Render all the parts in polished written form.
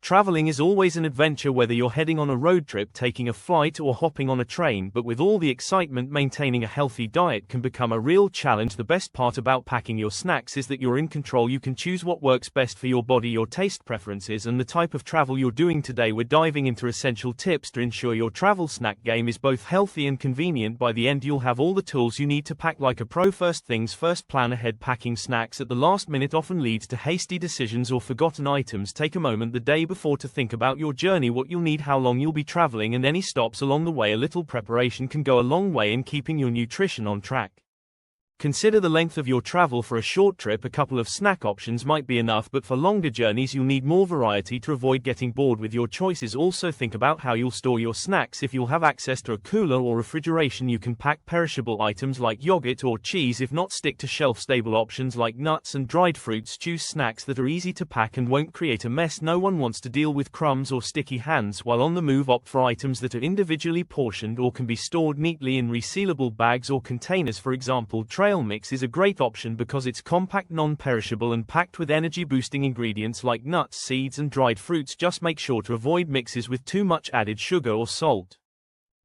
Traveling is always an adventure, whether you're heading on a road trip, taking a flight, or hopping on a train, but with all the excitement, maintaining a healthy diet can become a real challenge. The best part about packing your snacks is that you're in control. You can choose what works best for your body, your taste preferences, and the type of travel you're doing. Today we're diving into essential tips to ensure your travel snack game is both healthy and convenient. By the end, you'll have all the tools you need to pack like a pro. First things first, plan ahead. Packing snacks at the last minute often leads to hasty decisions or forgotten items. Take a moment the day before to think about your journey, what you'll need, how long you'll be traveling, and any stops along the way. A little preparation can go a long way in keeping your nutrition on track. Consider the length of your travel. For a short trip, a couple of snack options might be enough, but for longer journeys you'll need more variety to avoid getting bored with your choices. Also think about how you'll store your snacks. If you'll have access to a cooler or refrigeration, you can pack perishable items like yogurt or cheese. If not, stick to shelf-stable options like nuts and dried fruits. Choose snacks that are easy to pack and won't create a mess. No one wants to deal with crumbs or sticky hands while on the move. Opt for items that are individually portioned or can be stored neatly in resealable bags or containers. For example, trail mix is a great option because it's compact, non-perishable, and packed with energy-boosting ingredients like nuts, seeds, and dried fruits. Just make sure to avoid mixes with too much added sugar or salt.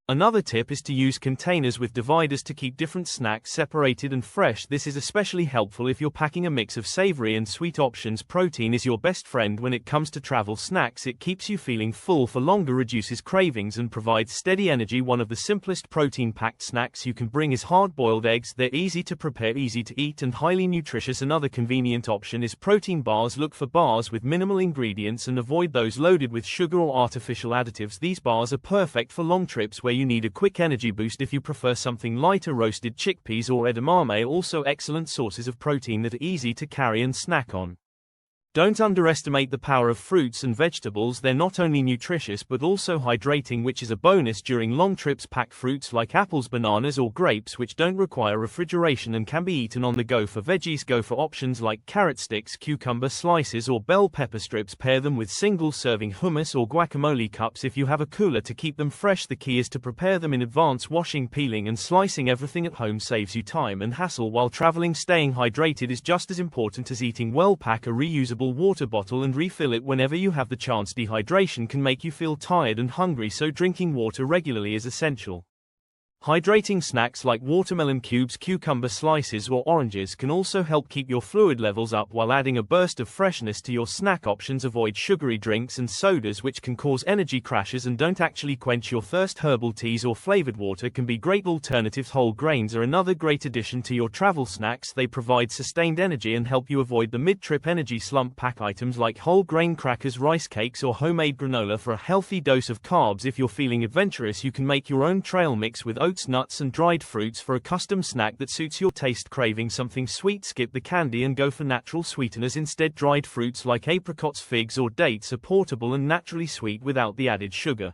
Another tip is to use containers with dividers to keep different snacks separated and fresh. This is especially helpful if you're packing a mix of savory and sweet options. Protein is your best friend when it comes to travel snacks. It keeps you feeling full for longer, reduces cravings, and provides steady energy. One of the simplest protein-packed snacks you can bring is hard-boiled eggs. They're easy to prepare, easy to eat, and highly nutritious. Another convenient option is protein bars. Look for bars with minimal ingredients and avoid those loaded with sugar or artificial additives. These bars are perfect for long trips where you need a quick energy boost. If you prefer something lighter, roasted chickpeas or edamame are also excellent sources of protein that are easy to carry and snack on. Don't underestimate the power of fruits and vegetables. They're not only nutritious but also hydrating, which is a bonus during long trips. Pack fruits like apples, bananas, or grapes, which don't require refrigeration and can be eaten on the go. For veggies, go for options like carrot sticks, cucumber slices, or bell pepper strips. Pair them with single-serving hummus or guacamole cups if you have a cooler to keep them fresh. The key is to prepare them in advance. Washing, peeling, and slicing everything at home saves you time and hassle while traveling. Staying hydrated is just as important as eating well. Pack a reusable water bottle and refill it whenever you have the chance. Dehydration can make you feel tired and hungry, so drinking water regularly is essential. Hydrating snacks like watermelon cubes, cucumber slices, or oranges can also help keep your fluid levels up while adding a burst of freshness to your snack options. Avoid sugary drinks and sodas, which can cause energy crashes and don't actually quench your thirst. Herbal teas or flavored water can be great alternatives. Whole grains are another great addition to your travel snacks. They provide sustained energy and help you avoid the mid-trip energy slump. Pack items like whole grain crackers, rice cakes, or homemade granola for a healthy dose of carbs. If you're feeling adventurous, you can make your own trail mix with oats, nuts, and dried fruits for a custom snack that suits your taste. Craving something sweet? Skip the candy and go for natural sweeteners instead. Dried fruits like apricots, figs, or dates are portable and naturally sweet without the added sugar.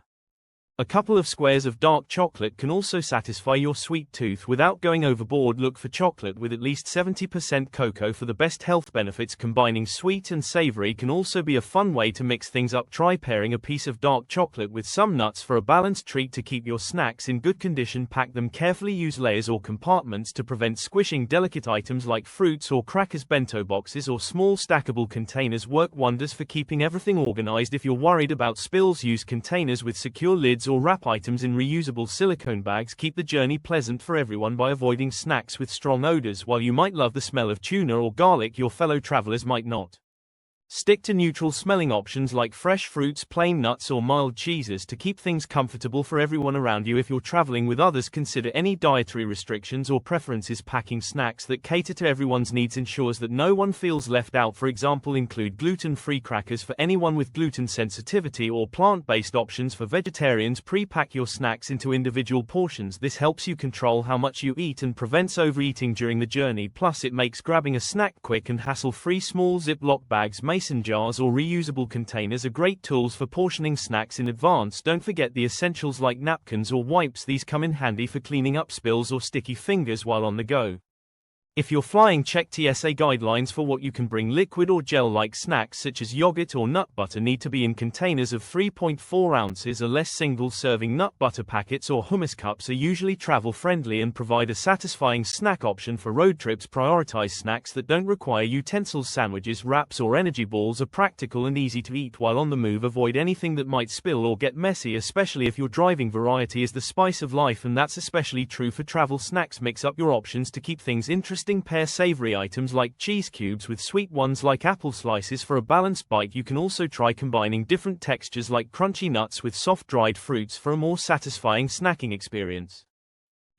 A couple of squares of dark chocolate can also satisfy your sweet tooth without going overboard. Look for chocolate with at least 70% cocoa for the best health benefits. Combining sweet and savory can also be a fun way to mix things up. Try pairing a piece of dark chocolate with some nuts for a balanced treat. To keep your snacks in good condition, pack them carefully. Use layers or compartments to prevent squishing. Delicate items like fruits or crackers, bento boxes, or small stackable containers work wonders for keeping everything organized. If you're worried about spills, use containers with secure lids or wrap items in reusable silicone bags. Keep the journey pleasant for everyone by avoiding snacks with strong odors. While you might love the smell of tuna or garlic, your fellow travelers might not. Stick to neutral smelling options like fresh fruits, plain nuts, or mild cheeses to keep things comfortable for everyone around you. If you're traveling with others, consider any dietary restrictions or preferences. Packing snacks that cater to everyone's needs ensures that no one feels left out. For example, include gluten-free crackers for anyone with gluten sensitivity or plant-based options for vegetarians. Pre-pack your snacks into individual portions. This helps you control how much you eat and prevents overeating during the journey. Plus, it makes grabbing a snack quick and hassle-free. Small Ziploc bags, mason jars, or reusable containers are great tools for portioning snacks in advance. Don't forget the essentials like napkins or wipes. These come in handy for cleaning up spills or sticky fingers while on the go. If you're flying, check TSA guidelines for what you can bring. Liquid or gel-like snacks such as yogurt or nut butter need to be in containers of 3.4 ounces or less. Single-serving nut butter packets or hummus cups are usually travel-friendly and provide a satisfying snack option for road trips. Prioritize snacks that don't require utensils. Sandwiches, wraps or energy balls are practical and easy to eat while on the move. Avoid anything that might spill or get messy, especially if you're driving. Variety is the spice of life, and that's especially true for travel snacks. Mix up your options to keep things interesting. Pair savory items like cheese cubes with sweet ones like apple slices for a balanced bite. You can also try combining different textures like crunchy nuts with soft dried fruits for a more satisfying snacking experience.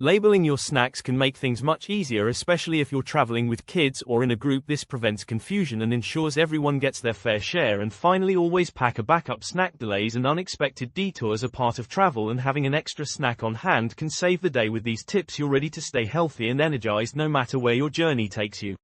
Labeling your snacks can make things much easier, especially if you're traveling with kids or in a group. This prevents confusion and ensures everyone gets their fair share. And finally, always pack a backup snack. Delays and unexpected detours are part of travel, and having an extra snack on hand can save the day. With these tips, you're ready to stay healthy and energized no matter where your journey takes you.